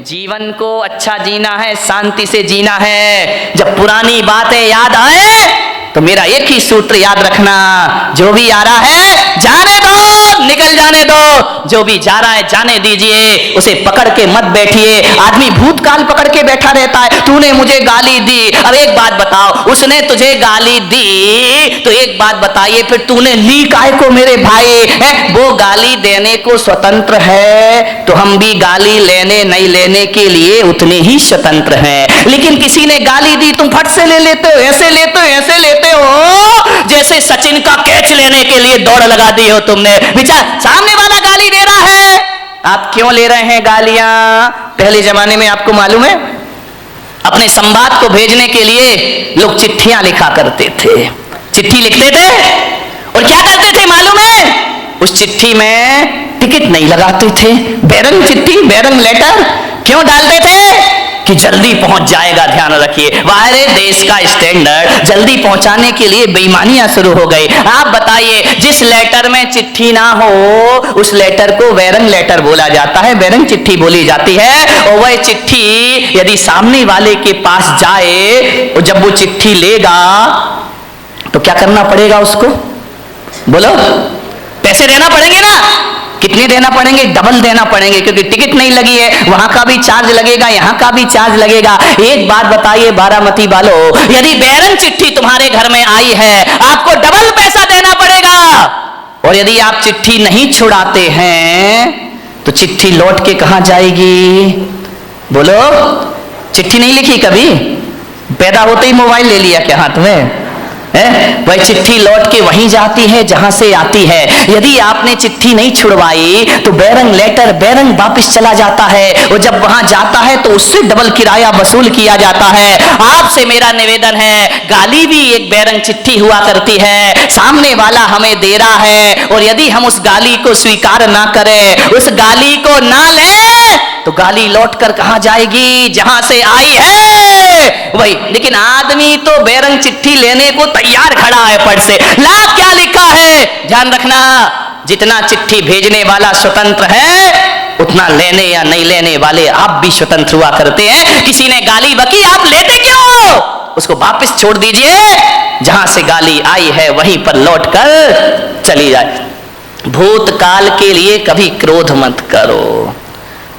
जीवन को अच्छा जीना है, शांति से जीना है। जब पुरानी बातें याद आए तो मेरा एक ही सूत्र याद रखना, जो भी आ रहा है जाने दो, निकल जाने दो। जो भी जा रहा है जाने दीजिए, उसे पकड़ के मत बैठिए। आदमी भूतकाल पकड़ के बैठा रहता है, तूने मुझे गाली दी। अब एक बात बताओ, उसने तुझे गाली दी तो एक बात बताइए, फिर तूने ली काहे को मेरे भाई? वो गाली देने को स्वतंत्र है तो हम भी गाली लेने नहीं लेने के लिए उतने ही स्वतंत्र हैं। लेकिन किसी ने गाली दी, तुम फट से ले लेते हो, ऐसे लेते हो, ऐसे लेते हो, जैसे सचिन का कैच लेने के लिए दौड़ लगा दी हो तुमने। विचार, सामने वाला गाली दे रहा है, आप क्यों ले रहे हैं गालियां? पहले जमाने में आपको मालूम है, अपने संवाद को भेजने के लिए लोग चिट्ठियां लिखा करते थे। चिट्ठी लिखते थे और क्या करते थे मालूम है? उस चिट्ठी में टिकट नहीं लगाते थे। बैरंग चिट्ठी, बैरंग लेटर क्यों डालते थे? कि जल्दी पहुंच जाएगा। ध्यान रखिए, हमारे देश का स्टैंडर्ड जल्दी पहुंचाने के लिए बेईमानियां शुरू हो गई। आप बताइए, जिस लेटर में चिट्ठी ना हो उस लेटर को बैरंग लेटर बोला जाता है, बैरंग चिट्ठी बोली जाती है। और वह चिट्ठी यदि सामने वाले के पास जाए और जब वो चिट्ठी लेगा तो क्या करना पड़ेगा उसको? बोलो, पैसे देना पड़ेंगे ना? कितने देना पड़ेंगे? डबल देना पड़ेंगे, क्योंकि टिकट नहीं लगी है, वहां का भी चार्ज लगेगा, यहां का भी चार्ज लगेगा। एक बात बताइए बारामती वालों, यदि बैरंग चिट्ठी तुम्हारे घर में आई है आपको डबल पैसा देना पड़ेगा। और यदि आप चिट्ठी नहीं छुड़ाते हैं तो चिट्ठी लौट के कहां जाएगी? बोलो, चिट्ठी नहीं लिखी कभी? पैदा होते ही मोबाइल ले लिया क्या हाथ में? वह चिट्ठी लौट के वहीं जाती है जहां से आती है। यदि आपने चिट्ठी नहीं छुड़वाई तो बैरंग लेटर, बैरंग वापस चला जाता है, और जब वहां जाता है तो उससे डबल किराया वसूल किया जाता है। आपसे मेरा निवेदन है, गाली भी एक बैरंग चिट्ठी हुआ करती है, सामने वाला हमें दे रहा है, और यदि हम उस गाली को स्वीकार ना करें, उस गाली को ना लें, तो गाली लौट कर कहां जाएगी? जहां से आई है वही। लेकिन आदमी तो बैरंग चिट्ठी लेने को तैयार खड़ा है पट से। ला, क्या लिखा है? ध्यान रखना, जितना चिट्ठी भेजने वाला स्वतंत्र है उतना लेने या नहीं लेने वाले आप भी स्वतंत्र हुआ करते हैं। किसी ने गाली बकी, आप लेते क्यों? उसको वापस छोड़ दीजिए, जहां से गाली आई है वहीं पर लौट कर चली जाए। भूतकाल के लिए कभी क्रोध मत करो,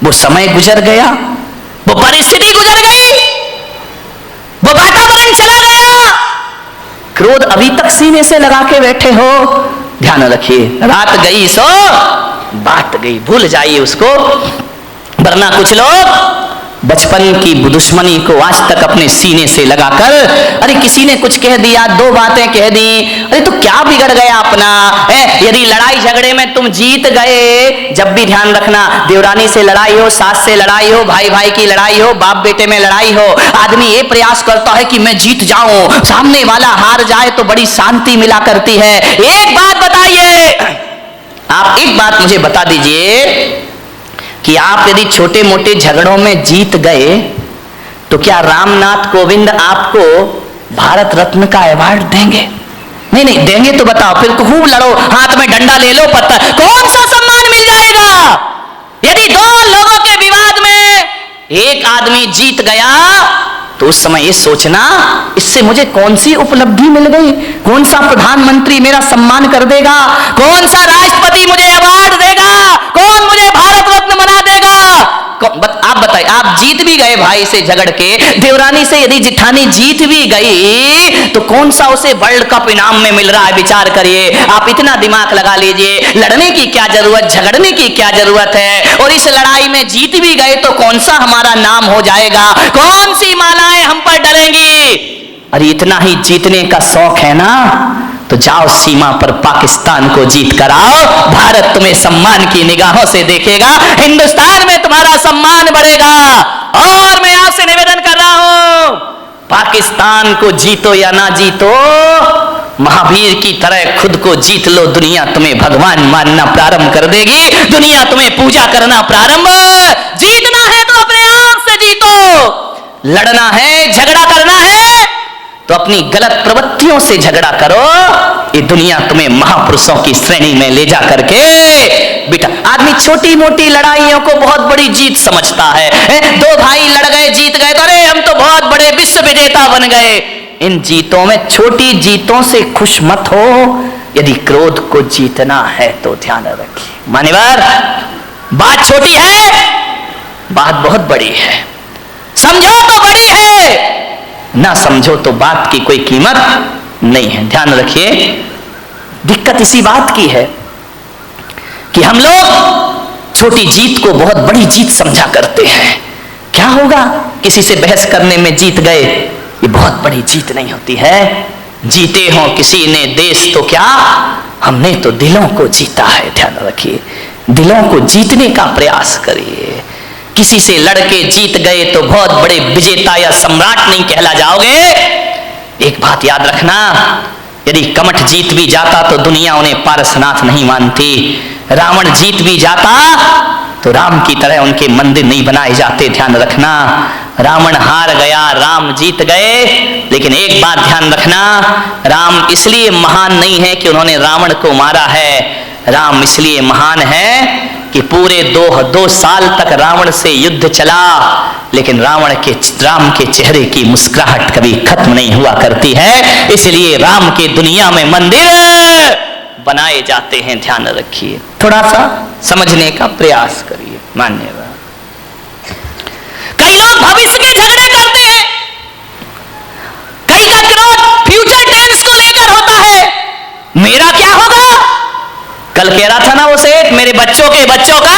वो समय गुजर गया, वो परिस्थिति गुजर गई, वो वातावरण चला गया। क्रोध अभी तक सीने से लगा के बैठे हो, ध्यान रखिए, रात गई सो बात गई, भूल जाइए उसको। वरना कुछ लोग बचपन की दुश्मनी को आज तक अपने सीने से लगाकर, अरे किसी ने कुछ कह दिया, दो बातें कह दी, अरे तो क्या बिगड़ गया अपना? यदि लड़ाई झगड़े में तुम जीत गए, जब भी ध्यान रखना, देवरानी से लड़ाई हो, सास से लड़ाई हो, भाई भाई की लड़ाई हो, बाप बेटे में लड़ाई हो, आदमी ये प्रयास करता है कि मैं जीत जाऊं, सामने वाला हार जाए तो बड़ी शांति मिला करती है। एक बात बताइए, आप एक बात मुझे बता दीजिए कि आप यदि छोटे मोटे झगड़ों में जीत गए तो क्या रामनाथ कोविंद आपको भारत रत्न का अवार्ड देंगे? नहीं नहीं देंगे तो बताओ, फिर खूब लड़ो, हाथ में डंडा ले लो, पत्थर, कौन सा सम्मान मिल जाएगा? यदि दो लोगों के विवाद में एक आदमी जीत गया तो उस समय ये सोचना, इससे मुझे कौन सी उपलब्धि मिल गई? कौन सा प्रधानमंत्री मेरा सम्मान कर देगा? कौन सा राष्ट्रपति मुझे अवार्ड देगा? कौन मुझे भारत रत्न बना देगा? आप बताइए, आप जीत भी गए भाई से झगड़ के, देवरानी से यदि जिठानी जीत भी गई तो कौन सा उसे वर्ल्ड कप इनाम में मिल रहा है? विचार करिए, आप इतना दिमाग लगा लीजिए, लड़ने की क्या जरूरत, झगड़ने की क्या जरूरत है? और इस लड़ाई में जीत भी गए तो कौन सा हमारा नाम हो जाएगा? कौन सी मालाएं हम पर डरेंगी? अरे इतना ही जीतने का शौक है ना, तो जाओ सीमा पर पाकिस्तान को जीत कर आओ, भारत तुम्हें सम्मान की निगाहों से देखेगा, हिंदुस्तान में तुम्हारा सम्मान बढ़ेगा। और मैं आपसे निवेदन कर रहा हूं, पाकिस्तान को जीतो या ना जीतो, महावीर की तरह खुद को जीत लो, दुनिया तुम्हें भगवान मानना प्रारंभ कर देगी, दुनिया तुम्हें पूजा करना प्रारंभ। जीतना है तो अपने आप से जीतो, लड़ना है, झगड़ा करना है तो अपनी गलत प्रवृत्तियों से झगड़ा करो, ये दुनिया तुम्हें महापुरुषों की श्रेणी में ले जा करके बेटा। आदमी छोटी मोटी लड़ाइयों को बहुत बड़ी जीत समझता है, बन गए। इन जीतों में, छोटी जीतों से खुश मत हो। यदि क्रोध को जीतना है तो ध्यान रखिए। मान्यवर, बात छोटी है, बात बहुत बड़ी है। समझो तो बड़ी है, ना समझो तो बात की कोई कीमत नहीं है। ध्यान रखिए, दिक्कत इसी बात की है कि हम लोग छोटी जीत को बहुत बड़ी जीत समझा करते हैं। क्या होगा, किसी से बहस करने में जीत गए, ये बहुत बड़ी जीत नहीं होती है। जीते हो किसी ने देश तो क्या, हमने तो दिलों को जीता है। ध्यान रखिए, दिलों को जीतने का प्रयास करिए। किसी से लड़के जीत गए तो बहुत बड़े विजेता या सम्राट नहीं कहला जाओगे। एक बात याद रखना, यदि कमठ जीत भी जाता तो दुनिया उन्हें पारसनाथ नहीं मानती। रावण जीत भी जाता तो राम की तरह उनके मंदिर नहीं बनाए जाते। ध्यान रखना, रावण हार गया, राम जीत गए। लेकिन एक बात ध्यान रखना, राम इसलिए महान नहीं है कि उन्होंने रावण को मारा है। राम इसलिए महान है कि पूरे दो साल तक रावण से युद्ध चला, लेकिन राम के चेहरे की मुस्कुराहट कभी खत्म नहीं हुआ करती है। इसलिए राम के दुनिया में मंदिर बनाए जाते हैं। ध्यान रखिए, थोड़ा सा समझने का प्रयास करिए। मान्यवर, कई लोग भविष्य के झगड़े करते हैं, कई का क्रोध फ्यूचर टेंस को लेकर होता है। मेरा क्या होगा, कल कह रहा था ना वो सेठ, मेरे बच्चों के बच्चों का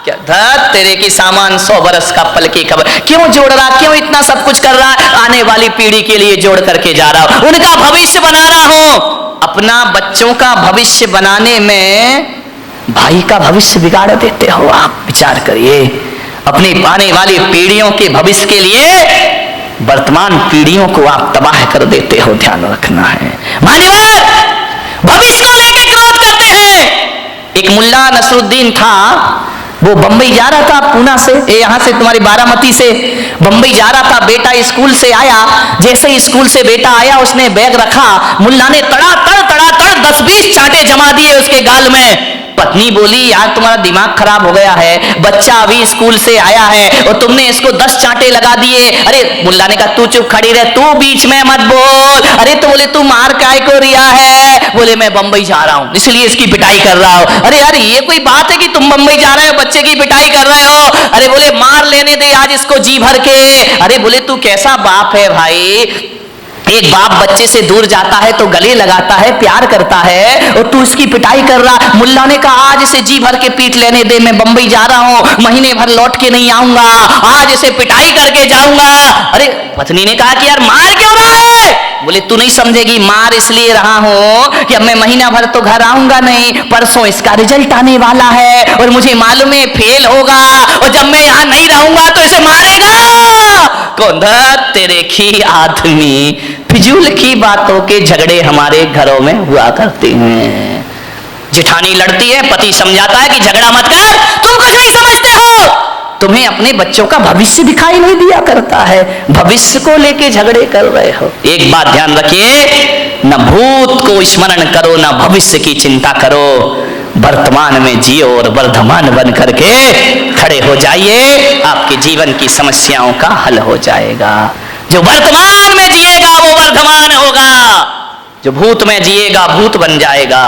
क्या धत तेरे की सामान 100 बरस का पल की खबर। क्यों जोड़ रहा, क्यों इतना सब कुछ कर रहा, आने वाली पीढ़ी के लिए जोड़ करके जा रहा हूं, उनका भविष्य बना रहा हूं। अपना बच्चों का भविष्य बनाने में भाई का भविष्य बिगाड़ देते हो। आप विचार करिए, अपनी आने वाली पीढ़ियों के भविष्य के लिए वर्तमान पीढ़ियों को आप तबाह कर देते हो। ध्यान रखना है। मान्यवर, भविष्य को लेकर क्रोध करते हैं। एक मुल्ला नसरुद्दीन था, वो बंबई जा रहा था, पूना से, यहां से तुम्हारी बारामती से बंबई जा रहा था। बेटा स्कूल से आया, जैसे ही स्कूल से बेटा आया उसने बैग रखा, मुल्ला ने तड़ातड़ 10-20 चांटे जमा दिए उसके गाल में। पत्नी बोली, यार तुम्हारा दिमाग खराब हो गया है, बच्चा अभी स्कूल से आया है और तुमने इसको 10 चांटे लगा दिए। अरे मुल्ला ने कहा, तू चुप खड़ी रह, तू बीच में मत बोल। अरे तो बोले, तू मार काय को रिया है? बोले, मैं बंबई जा रहा हूं इसलिए इसकी पिटाई कर रहा हूं। अरे यार ये कोई बात है कि तुम बंबई जा रहे हो, बच्चे की पिटाई कर रहे हो? अरे बोले, मार लेने दे आज इसको जी भर के। अरे बोले, तू कैसा बाप है भाई, एक बाप बच्चे से दूर जाता है तो गले लगाता है, प्यार करता है, और तू इसकी पिटाई कर रहा। मुल्ला ने कहा, आज इसे जी भर के पीट लेने दे, मैं बंबई जा रहा हूं, महीने भर लौट के नहीं आऊंगा, आज इसे पिटाई करके जाऊंगा। अरे पत्नी ने कहा कि यार मार क्यों रहा है? बोले, तू नहीं समझेगी, मार इसलिए रहा हूं कि अब मैं महीना भर तो घर आऊंगा नहीं, परसों इसका रिजल्ट आने वाला है और मुझे मालूम है फेल होगा, और जब मैं यहां नहीं रहूंगा तो इसे मारेगा कौन? तेरे की आदमी, फिजूल की बातों के झगड़े हमारे घरों में हुआ करते हैं। जेठानी लड़ती है, पति समझाता है कि झगड़ा मत कर, तुम कुछ नहीं समझते हो, तुम्हें अपने बच्चों का भविष्य दिखाई नहीं दिया करता है, भविष्य को लेके झगड़े कर रहे हो। एक बात ध्यान रखिए, न भूत को स्मरण करो, न भविष्य की चिंता करो, वर्तमान में जियो और वर्धमान बन करके खड़े हो जाइए, आपके जीवन की समस्याओं का हल हो जाएगा। जो वर्तमान में जिएगा वो वर्धमान होगा, जो भूत में जिएगा भूत बन जाएगा।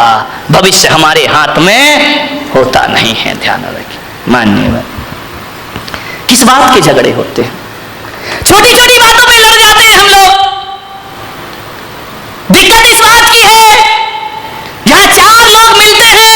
भविष्य हमारे हाथ में होता नहीं है, ध्यान रखिए। मान्यवर, किस बात के झगड़े होते हैं? छोटी छोटी बातों पे लड़ जाते हैं हम लोग। दिक्कत इस बात की है, जहां 4 लोग मिलते हैं,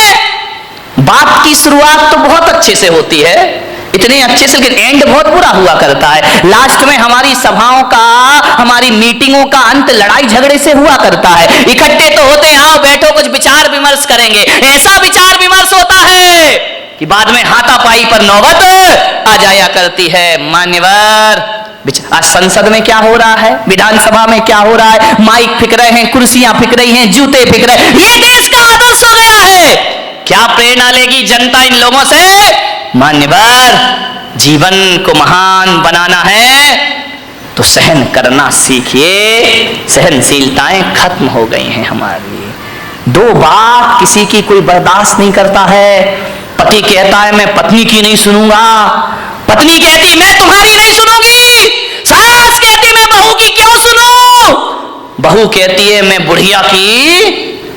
बात की शुरुआत तो बहुत अच्छे से होती है, इतने अच्छे से, लेकिन एंड बहुत बुरा हुआ करता है। लास्ट में हमारी सभाओं का, हमारी मीटिंगों का अंत लड़ाई झगड़े से हुआ करता है। इकट्ठे तो होते हैं, आओ बैठो कुछ विचार विमर्श करेंगे, ऐसा विचार विमर्श होता है कि बाद में हाथापाई पर नौबत आ जाया करती है। मान्यवर, आज संसद में क्या हो रहा है, विधानसभा में क्या हो रहा है, माइक फिक रहे हैं, कुर्सियां फिक रही हैं, जूते फिक रहे हैं, ये देश का आदर्श हो गया है। क्या प्रेरणा लेगी जनता इन लोगों से? मान्यवर, जीवन को महान बनाना है तो सहन करना सीखिए। सहनशीलताएं खत्म हो गई हैं हमारी। 2 बात किसी की कोई बर्दाश्त नहीं करता है। पति कहता है मैं पत्नी की नहीं सुनूंगा, पत्नी कहती मैं तुम्हारी नहीं सुनूंगी, सास कहती मैं बहू की क्यों सुनूं? बहू कहती है मैं बुढ़िया की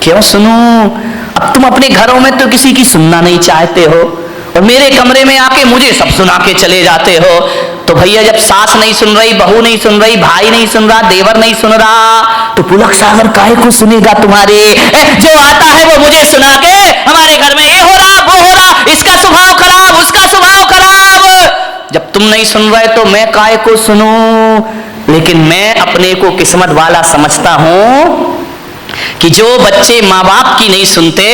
क्यों सुनूं? अब तुम अपने घरों में तो किसी की सुनना नहीं चाहते हो और मेरे कमरे में आके मुझे सब सुना के चले जाते हो। तो भैया जब सास नहीं सुन रही, बहू नहीं सुन रही, भाई नहीं सुन रहा, देवर नहीं सुन रहा, तो पुलक सागर काहे को सुनेगा तुम्हारे? जो आता है वो मुझे सुना के हमारे घर में ये हो रहा, वो हो रहा, इसका स्वभाव खराब, उसका स्वभाव खराब। जब तुम नहीं सुन रहे तो मैं काहे को सुनूं? लेकिन मैं अपने को किस्मत वाला समझता हूं कि जो बच्चे माँ बाप की नहीं सुनते,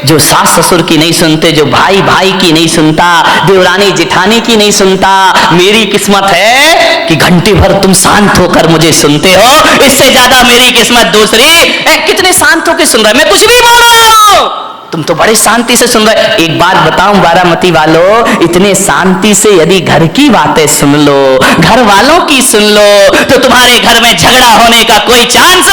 जो सास ससुर की नहीं सुनते, जो भाई भाई की नहीं सुनता, देवरानी जेठानी की नहीं सुनता, मेरी किस्मत है कि घंटे भर तुम शांत होकर मुझे सुनते हो। इससे ज्यादा मेरी किस्मत दूसरी। कितने शांत होकर सुन रहे, मैं कुछ भी बोल रहा हूं, तुम तो बड़े शांति से सुन रहे। एक बात बताऊं बारामती वालों, इतने शांति से यदि घर की बातें सुन लो, घर वालों की सुन लो, तो तुम्हारे घर में झगड़ा होने का कोई चांस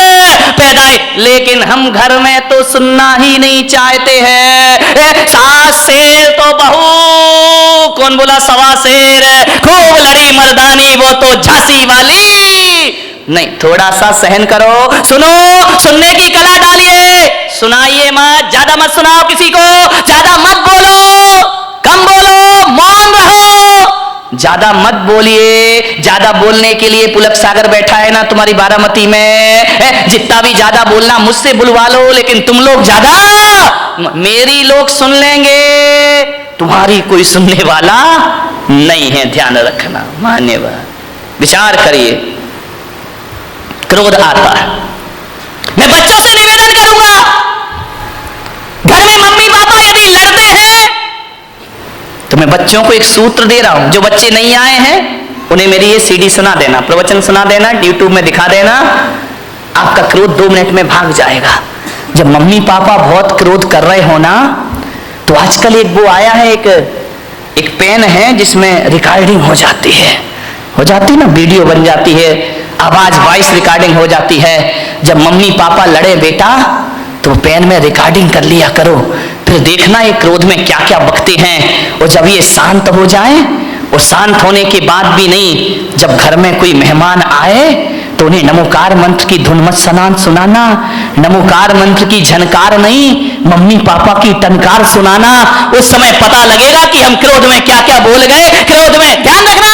पैदा है। लेकिन हम घर में तो सुनना ही नहीं चाहते हैं। सास शेर तो बहू, कौन बोला सवा शेर, खूब लड़ी मर्दानी वो तो झांसी वाली। नहीं, थोड़ा सा सहन करो, सुनो, सुनने की कला डालिए, सुनाइए मत, ज्यादा मत सुनाओ किसी को, ज्यादा मत बोलो, कम बोलो, मौन रहो, ज्यादा मत बोलिए। ज्यादा बोलने के लिए पुलक सागर बैठा है ना तुम्हारी बारामती में, जितना भी ज्यादा बोलना मुझसे बुलवा लो, लेकिन तुम लोग ज्यादा, मेरी लोग सुन लेंगे, तुम्हारी कोई सुनने वाला नहीं है, ध्यान रखना। मान्यवर, विचार करिए। क्रोध आता है, मैं बच्चों से निवेदन करूंगा, घर में मम्मी पापा यदि लड़ते हैं तो मैं बच्चों को एक सूत्र दे रहा हूं, जो बच्चे नहीं आए हैं उन्हें मेरी ये सीडी सुना देना, प्रवचन सुना देना, यूट्यूब में दिखा देना, आपका क्रोध 2 मिनट में भाग जाएगा। जब मम्मी पापा बहुत क्रोध कर रहे हो ना, तो आजकल एक वो आया है, एक पेन है जिसमें रिकॉर्डिंग हो जाती है ना, वीडियो बन जाती है, आवाज वॉइस रिकॉर्डिंग हो जाती है। जब मम्मी पापा लड़े बेटा, तो पेन में रिकॉर्डिंग कर लिया करो, फिर देखना ये क्रोध में क्या क्या बकते हैं। और जब ये शांत हो जाए, और शांत होने के बाद भी नहीं, जब घर में कोई मेहमान आए तो उन्हें नमोकार मंत्र की धुन मत सुनाना, नमोकार मंत्र की झनकार नहीं, मम्मी पापा की टनकार सुनाना। उस समय पता लगेगा कि हम क्रोध में क्या क्या बोल गए। क्रोध में ध्यान रखना,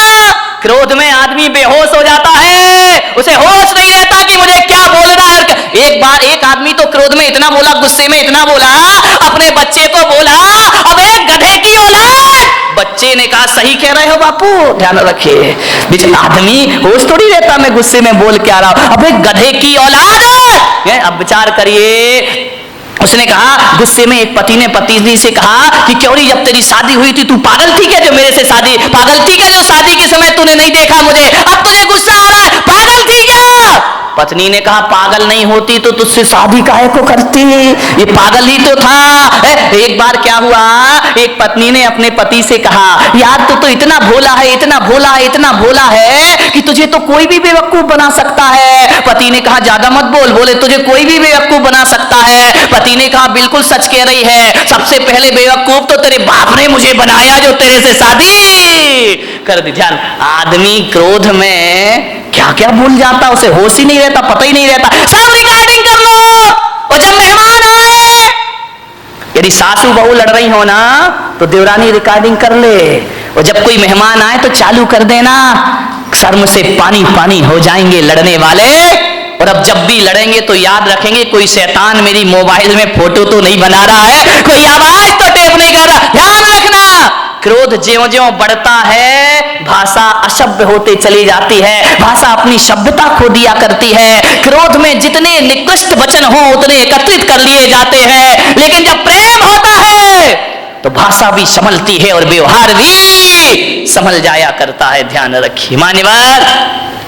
क्रोध में आदमी बेहोश हो जाता है, उसे होश नहीं रहता कि मुझे क्या बोलना है। एक बार एक आदमी तो क्रोध में इतना बोला, गुस्से में इतना बोला, अपने बच्चे को बोला, अबे गधे की औलाद। बच्चे ने कहा सही कह रहे हो बापू, ध्यान रखिए। आदमी होश थोड़ी रहता, मैं गुस्से में बोल के आ रहा हूं, अबे गधे की औलाद। अब विचार करिए, उसने कहा, गुस्से में एक पति ने पत्नी से कहा कि क्यों जब तेरी शादी हुई थी तू पागल थी क्या, जो मेरे से शादी, पागल थी क्या जो शादी के समय तूने नहीं देखा मुझे, अब तुझे गुस्सा आ रहा है, पागल थी क्या? पत्नी ने कहा पागल नहीं होती तो तुझसे शादी काहे को करती, ये पागल ही तो था। एक बार क्या हुआ, एक पत्नी ने अपने पति से कहा, यार तो इतना भोला है, इतना भोला है, इतना भोला है कि तुझे तो कोई भी बेवकूफ बना सकता है। पति ने कहा ज्यादा मत बोल, बोले तुझे कोई भी बेवकूफ बना सकता है। पति ने कहा बिल्कुल सच कह रही है, सबसे पहले बेवकूफ तो तेरे बाप ने मुझे बनाया जो तेरे से शादी कर दी। ध्यान, आदमी क्रोध में क्या क्या भूल जाता, उसे होश ही नहीं रहता, पता ही नहीं रहता। सब रिकॉर्डिंग कर लो, और जब मेहमान आए, यदि सासू बहू लड़ रही हो ना, तो देवरानी रिकॉर्डिंग कर ले, और जब कोई मेहमान आए तो चालू कर देना, शर्म से पानी पानी हो जाएंगे लड़ने वाले। और अब जब भी लड़ेंगे तो याद रखेंगे, कोई शैतान मेरी मोबाइल में फोटो तो नहीं बना रहा है, कोई आवाज तो टेप नहीं कर रहा। ध्यान रखना, क्रोध ज्यों-ज्यों बढ़ता है, भाषा अशब्द होते चली जाती है, भाषा अपनी सभ्यता खो दिया करती है। क्रोध में जितने निकृष्ट वचन हो उतने एकत्रित कर लिए जाते हैं, लेकिन जब प्रेम होता है तो भाषा भी संभलती है और व्यवहार भी संभल जाया करता है। ध्यान रखिए मान्यवर,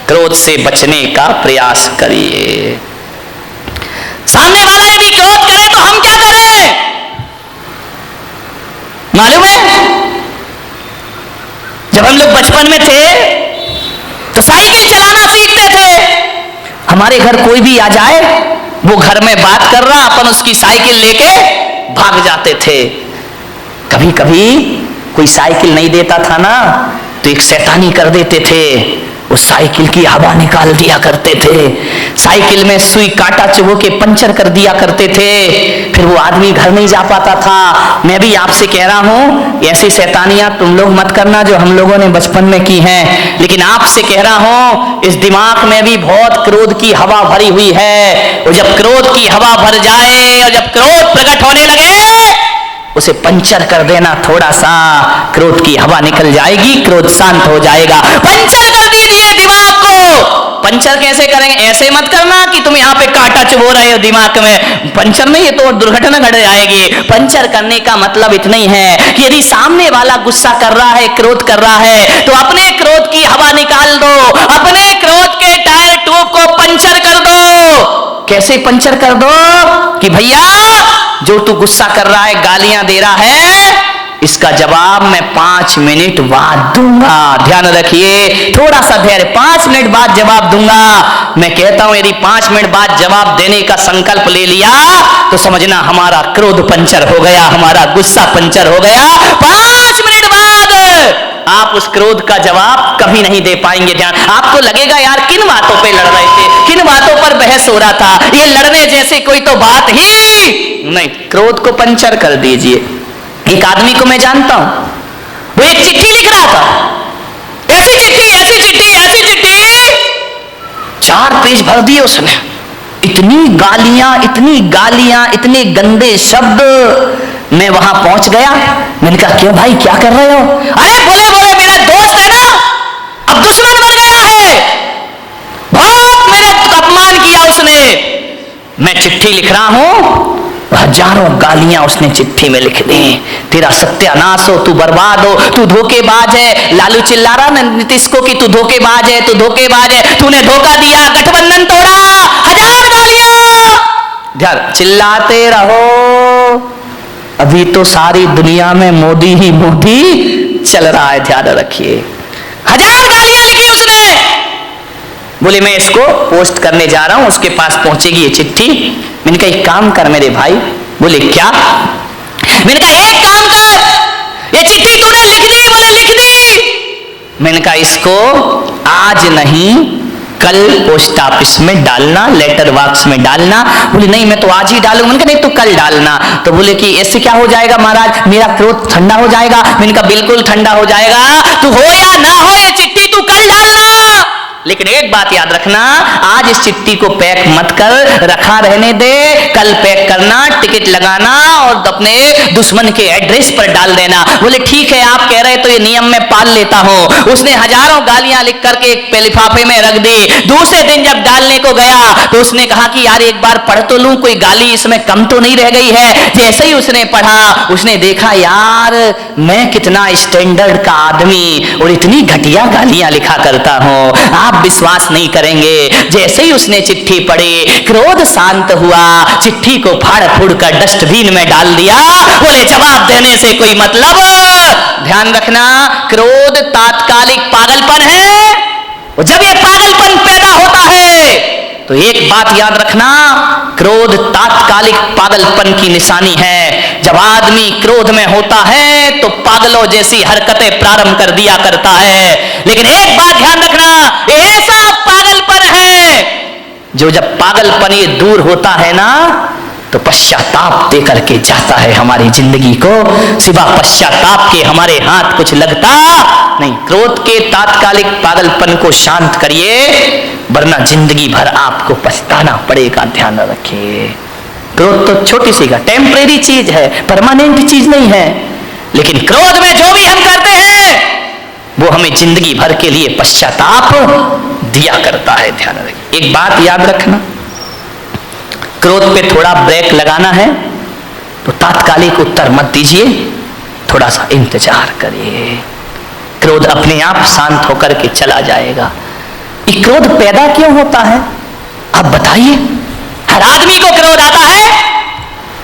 क्रोध से बचने का प्रयास करिए। सामने वाला यदि क्रोध करे तो हम क्या करें मालूम है? जब हम लोग बचपन में थे तो साइकिल चलाना सीखते थे। हमारे घर कोई भी आ जाए, वो घर में बात कर रहा, अपन उसकी साइकिल लेके भाग जाते थे। कभी कभी कोई साइकिल नहीं देता था ना, तो एक शैतानी कर देते थे, उस साइकिल की हवा निकाल दिया करते थे, साइकिल में सुई कांटा चुभो के पंचर कर दिया करते थे, फिर वो आदमी घर नहीं जा पाता था। मैं भी आपसे कह रहा हूं ऐसी शैतानियां तुम लोग मत करना जो हम लोगों ने बचपन में की हैं, लेकिन आपसे कह रहा हूं इस दिमाग में भी बहुत क्रोध की हवा भरी हुई है। और जब क्रोध की हवा भर जाए और जब क्रोध प्रकट होने लगे उसे पंचर कर देना, थोड़ा सा क्रोध की हवा निकल जाएगी, क्रोध शांत हो जाएगा। पंचर कर दीजिए दिमाग को। पंचर कैसे करेंगे? ऐसे मत करना कि तुम यहाँ पे कांटा चुभो रहे हो दिमाग में, पंचर नहीं, ये तो दुर्घटना घट जाएगी। पंचर करने का मतलब इतना ही है कि यदि सामने वाला गुस्सा कर रहा है, क्रोध कर रहा है, तो अपने क्रोध की हवा निकाल दो, अपने क्रोध के टायर ट्यूब को पंचर कर दो। कैसे पंचर कर दो? कि भैया जो तू गुस्सा कर रहा है, गालियां दे रहा है, इसका जवाब मैं 5 मिनट बाद दूंगा। ध्यान रखिए, थोड़ा सा धैर्य, 5 मिनट बाद जवाब दूंगा। मैं कहता हूं यदि 5 मिनट बाद जवाब देने का संकल्प ले लिया तो समझना हमारा क्रोध पंचर हो गया, हमारा गुस्सा पंचर हो गया। 5 मिनट बाद आप उस क्रोध का जवाब कभी नहीं दे पाएंगे। ध्यान, आपको लगेगा यार किन बातों पे लड़ रहे थे, किन बातों पर बहस हो रहा था, ये लड़ने जैसे कोई तो बात ही नहीं। क्रोध को पंचर कर दीजिए। एक आदमी को मैं जानता हूं, वो एक चिट्ठी लिख रहा था, ऐसी चिट्ठी, ऐसी चिट्ठी, ऐसी चिट्ठी, 4 पेज भर दिए उसने। इतनी गालियां, इतनी गालियां, इतने गंदे शब्द। मैं वहां पहुंच गया, मैंने कहा क्यों भाई क्या कर रहे हो? अरे बोले बोले मेरा दोस्त है ना, अब दुश्मन बन गया है, बहुत मेरा अपमान किया उसने। मैं चिट्ठी लिख रहा हूं, हजारों गालियां उसने चिट्ठी में लिख दी। तेरा सत्यानाश हो, तू बर्बाद हो, तू धोखेबाज है। लालू चिल्ला रहा ना नीतीश को कि तू धोखेबाज है, तू धोखेबाज है, तूने धोखा दिया, गठबंधन तोड़ा, 1000 गालियां। ध्यान, चिल्लाते रहो, अभी तो सारी दुनिया में मोदी ही मोदी चल रहा है। ध्यान रखिए, 1000 गालियां लिखी उसने। बोले मैं इसको पोस्ट करने जा रहा हूं, उसके पास पहुंचेगी ये चिट्ठी। मैंने कहा एक काम कर मेरे भाई। बोले क्या? मैंने कहा एक काम कर, ये चिट्ठी तूने लिख दी? बोले लिख दी। मैंने कहा इसको आज नहीं कल पोस्ट ऑफिस में डालना, लेटर बॉक्स में डालना। बोले नहीं मैं तो आज ही डालूंगा। मैंने कहा नहीं तो कल डालना। तो बोले कि ऐसे क्या हो जाएगा महाराज, मेरा क्रोध ठंडा हो जाएगा? मैंने कहा बिल्कुल ठंडा हो जाएगा, तू हो या ना हो ये चिट्ठी तू कल डालना। लेकिन एक बात याद रखना, आज इस चिट्ठी को पैक मत कर, रखा रहने दे, कल पैक करना, टिकट लगाना और अपने दुश्मन के एड्रेस पर डाल देना। बोले ठीक है आप कह रहे तो ये नियम मैं पाल लेता हूं। उसने हजारों गालियां लिख करके एक लिफाफे में रख दी। दूसरे दिन जब डालने को गया तो उसने कहा कि यार एक बार पढ़ तो लूं, कोई गाली इसमें कम तो नहीं रह गई है। जैसे ही उसने पढ़ा, उसने देखा यार मैं कितना स्टैंडर्ड का आदमी और इतनी घटिया गालियां लिखा करता हूं, आप विश्वास नहीं करेंगे। जैसे ही उसने चिट्ठी पढ़ी, क्रोध शांत हुआ, चिट्ठी को फाड़ फूड़ कर डस्टबिन में डाल दिया। बोले जवाब देने से कोई मतलब? ध्यान रखना, क्रोध तात्कालिक पागलपन है, और जब ये पागलपन पैदा होता है तो एक बात याद रखना, क्रोध तात्कालिक पागलपन की निशानी है। जब आदमी क्रोध में होता है तो पागलों जैसी हरकतें प्रारंभ कर दिया करता है। लेकिन एक बात ध्यान रखना, ऐसा पागलपन है जो जब पागलपन ये दूर होता है ना तो पश्चाताप दे करके जाता है हमारी जिंदगी को। सिवा पश्चाताप के हमारे हाथ कुछ लगता नहीं। क्रोध के तात्कालिक पागलपन को शांत करिए, वरना जिंदगी भर आपको पछताना पड़ेगा। ध्यान रखिए, क्रोध तो छोटी सी का टेम्परेरी चीज है, परमानेंट चीज नहीं है। लेकिन क्रोध में जो भी हम करते हैं वो हमें जिंदगी भर के लिए पश्चाताप दिया करता है। ध्यान रखिए, एक बात याद रखना, क्रोध पे थोड़ा ब्रेक लगाना है तो तात्कालिक उत्तर मत दीजिए, थोड़ा सा इंतजार करिए, क्रोध अपने आप शांत होकर के चला जाएगा। ये क्रोध पैदा क्यों होता है आप बताइए? हर आदमी को क्रोध आता है,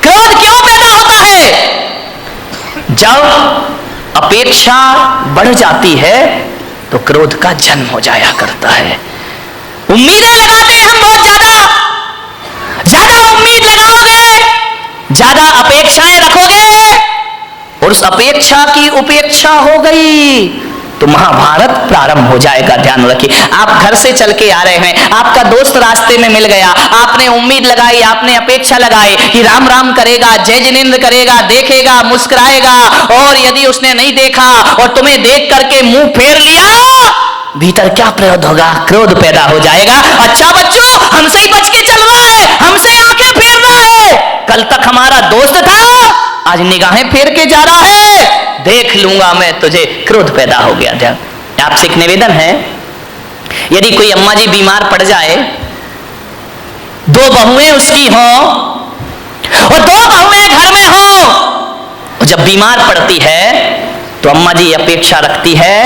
क्रोध क्यों पैदा होता है? जब अपेक्षा बढ़ जाती है तो क्रोध का जन्म हो जाया करता है। उम्मीदें लगाते हैं हम बहुत ज्यादा उम्मीद लगाओगे, ज्यादा अपेक्षाएं रखोगे और उस अपेक्षा की उपेक्षा हो गई तो महाभारत प्रारंभ हो जाएगा। ध्यान रखिए, आप घर से चल के आ रहे हैं, आपका दोस्त रास्ते में मिल गया, आपने उम्मीद लगाई, आपने अपेक्षा लगाई कि राम राम करेगा, जय जिनेंद्र करेगा, देखेगा, मुस्कुराएगा, और यदि उसने नहीं देखा और तुम्हें देख करके मुंह फेर लिया, भीतर क्या प्रयोद होगा? क्रोध पैदा हो जाएगा। अच्छा बच्चों, हमसे ही बच के चलना है, हमसे आंखें फेरना है, कल तक हमारा दोस्त था, आज निगाहें फेर के जा रहा है, देख लूंगा मैं तुझे। क्रोध पैदा हो गया। ध्यान, आपसे एक निवेदन है, यदि कोई अम्मा जी बीमार पड़ जाए, दो बहुएं उसकी हों और दो बहुएं घर में हों, और जब बीमार पड़ती है तो अम्मा जी अपेक्षा रखती है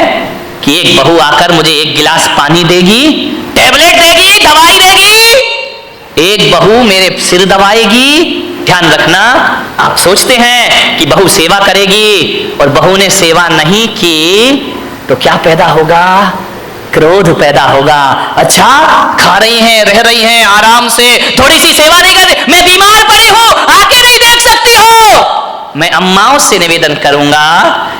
कि एक बहू आकर मुझे एक गिलास पानी देगी, टैबलेट देगी, दवाई देगी, एक बहू मेरे सिर दबाएगी। ध्यान रखना, आप सोचते हैं कि बहू सेवा करेगी, और बहू ने सेवा नहीं की तो क्या पैदा होगा? क्रोध पैदा होगा। अच्छा, खा रही हैं, रह रही हैं आराम से, थोड़ी सी सेवा नहीं कर रही, मैं बीमार पड़ी हूं, आके नहीं देख सकती हो। मैं अम्माओं से निवेदन करूंगा,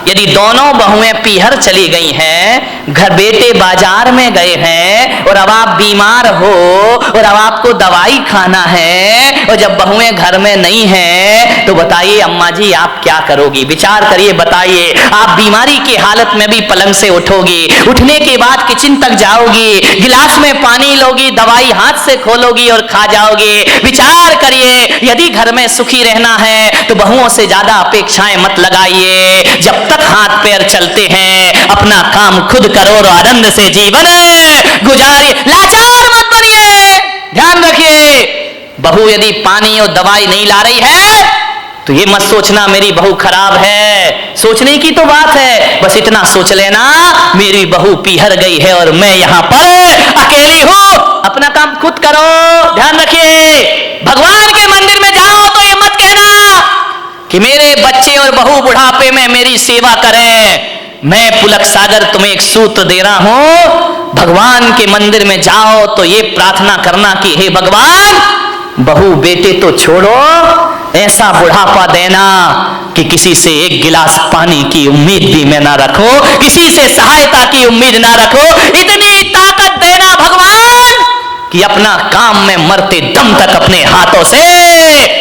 यदि दोनों बहुएं पीहर चली गई हैं, घर बेटे बाजार में गए हैं, और अब आप बीमार हो और अब आपको दवाई खाना है, और जब बहुएं घर में नहीं हैं, तो बताइए अम्मा जी आप क्या करोगी? विचार करिए, बताइए। आप बीमारी की हालत में भी पलंग से उठोगी, उठने के बाद किचन तक जाओगी, गिलास में पानी लोगी, दवाई हाथ से खोलोगी और खा जाओगी। विचार करिए, यदि घर में सुखी रहना है तो बहुओं से ज्यादा अपेक्षाएं मत लगाइए। जब तक हाथ पैर चलते हैं, अपना काम खुद करो और आनंद से जीवन गुजारिए, लाचार मत बनिए। ध्यान रखिए, बहू यदि पानी और दवाई नहीं ला रही है तो ये मत सोचना मेरी बहू खराब है, सोचने की तो बात है, बस इतना सोच लेना मेरी बहू पीहर गई है और मैं यहां पर अकेली हूं, अपना काम खुद करो। ध्यान रखिए, भगवान के मंदिर में जाओ तो ये मत कहना कि मेरे बच्चे और बहू बुढ़ापे में मेरी सेवा करें। मैं पुलक सागर तुम्हें एक सूत्र दे रहा हूं, भगवान के मंदिर में जाओ तो ये प्रार्थना करना कि हे भगवान, बहू बेटे तो छोड़ो, ऐसा बुढ़ापा देना कि किसी से एक गिलास पानी की उम्मीद भी मैं ना रखूं, किसी से सहायता की उम्मीद ना रखो, इतनी ताकत देना भगवान कि अपना काम में मरते दम तक अपने हाथों से